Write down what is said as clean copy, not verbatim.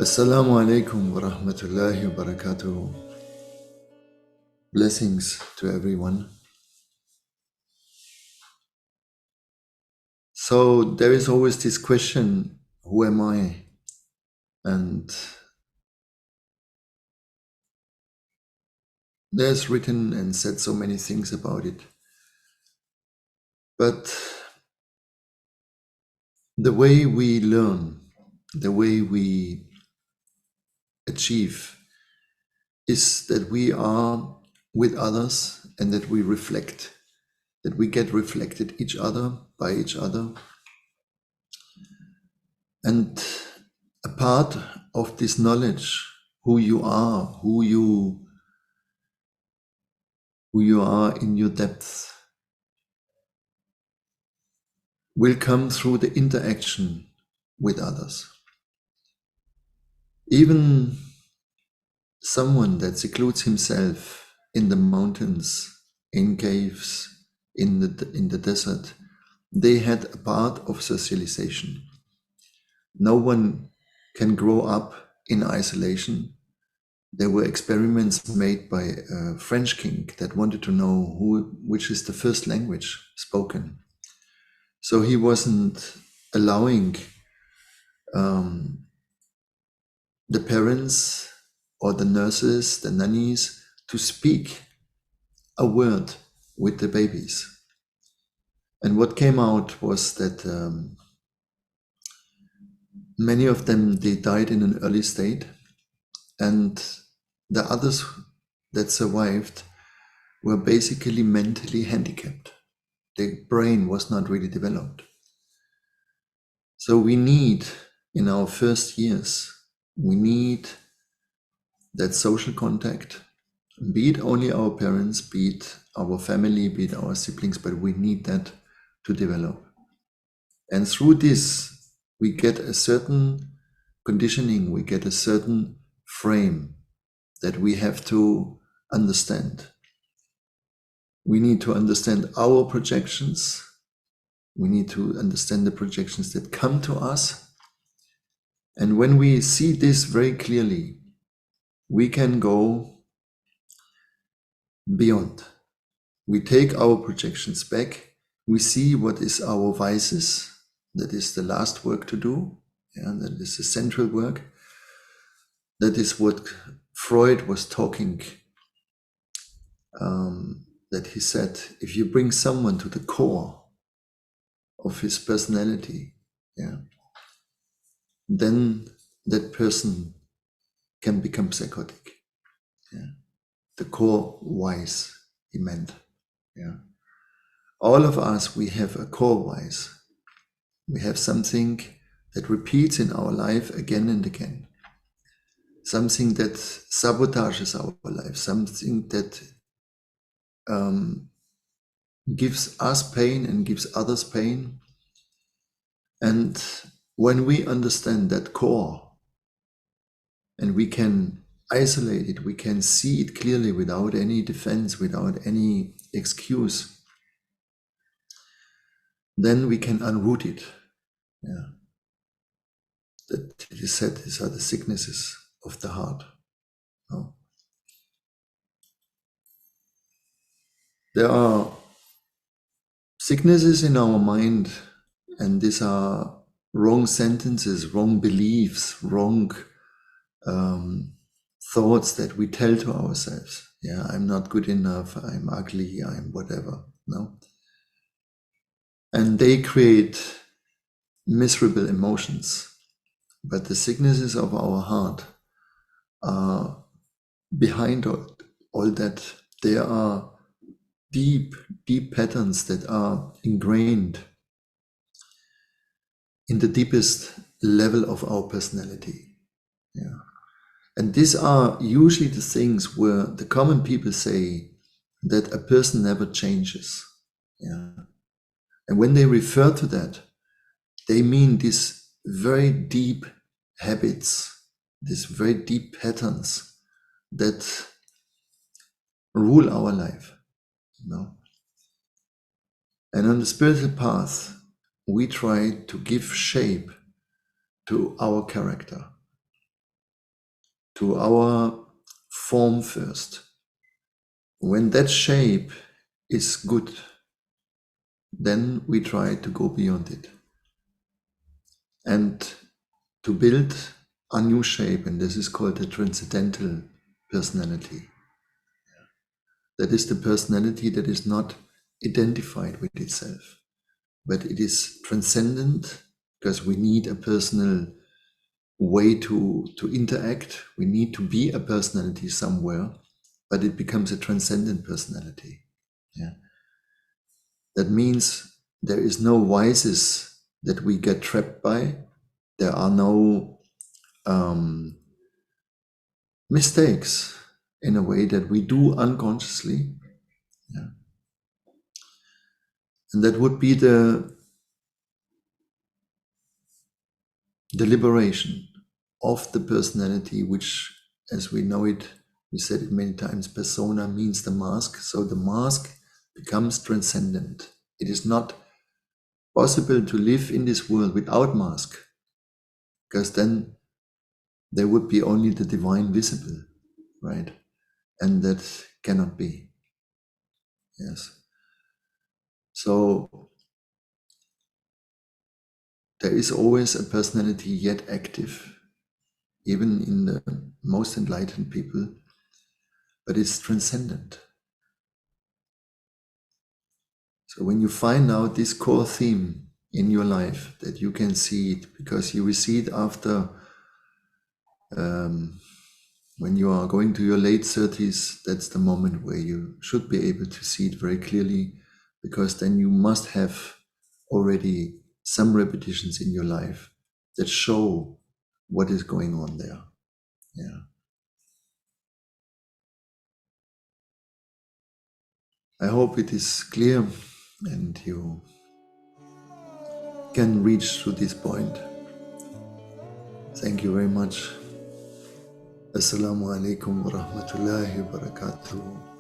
Assalamu alaikum wa rahmatullahi wa barakatuh. Blessings to everyone. So there is always this question, who am I? And there's written and said so many things about it. But the way we learn, the way we achieve is that we are with others and that we reflect, that we get reflected each other by each other. And a part of this knowledge, who you are, who you are in your depth, will come through the interaction with others. Even someone that secludes himself in the mountains, in caves, in the desert, they had a part of socialization. No one can grow up in isolation. There were experiments made by a French king that wanted to know which is the first language spoken. So he wasn't allowing the parents or the nurses, the nannies, to speak a word with the babies. And what came out was that many of them, they died in an early state, and the others that survived were basically mentally handicapped. Their brain was not really developed. So we need, in our first years, we need that social contact, be it only our parents, be it our family, be it our siblings, but we need that to develop. And through this, we get a certain conditioning, we get a certain frame that we have to understand. We need to understand our projections. We need to understand the projections that come to us. And when we see this very clearly, we can go beyond. We take our projections back. We see what is our vices. That is the last work to do. Yeah, that is the central work. That is what Freud was talking. That he said, if you bring someone to the core of his personality, yeah, then that person can become psychotic. Yeah. The core wise, he meant. Yeah. All of us, we have a core wise. We have something that repeats in our life again and again. Something that sabotages our life, something that gives us pain and gives others pain. And when we understand that core and we can isolate it, we can see it clearly without any defense, without any excuse, then we can unroot it. Yeah. That it is said, these are the sicknesses of the heart. No? There are sicknesses in our mind, and these are wrong sentences, wrong beliefs, wrong thoughts that we tell to ourselves. Yeah, I'm not good enough, I'm ugly, I'm whatever. No? And they create miserable emotions. But the sicknesses of our heart are behind all that. There are deep, deep patterns that are ingrained in the deepest level of our personality. Yeah. And these are usually the things where the common people say that a person never changes. Yeah. And when they refer to that, they mean these very deep habits, these very deep patterns that rule our life. You know? And on the spiritual path, we try to give shape to our character. to our form first. When that shape is good, then we try to go beyond it and to build a new shape, and this is called the transcendental personality. That is the personality that is not identified with itself, but it is transcendent because we need a personal way to interact. We need to be a personality somewhere, but it becomes a transcendent personality. Yeah. That means there is no vices that we get trapped by. There are no mistakes in a way that we do unconsciously. Yeah. And that would be the liberation of the personality, which, as we know it, we said it many times, persona means the mask. So the mask becomes transcendent. It is not possible to live in this world without mask, because then there would be only the divine visible, right? And that cannot be. Yes. So there is always a personality yet active, even in the most enlightened people, but it's transcendent. So when you find out this core theme in your life, that you can see it, because you will see it after, when you are going to your late 30s, that's the moment where you should be able to see it very clearly, because then you must have already some repetitions in your life that show what is going on there. Yeah. I hope it is clear and you can reach to this point. Thank you very much. Assalamu alaikum wa rahmatullahi wa barakatuh.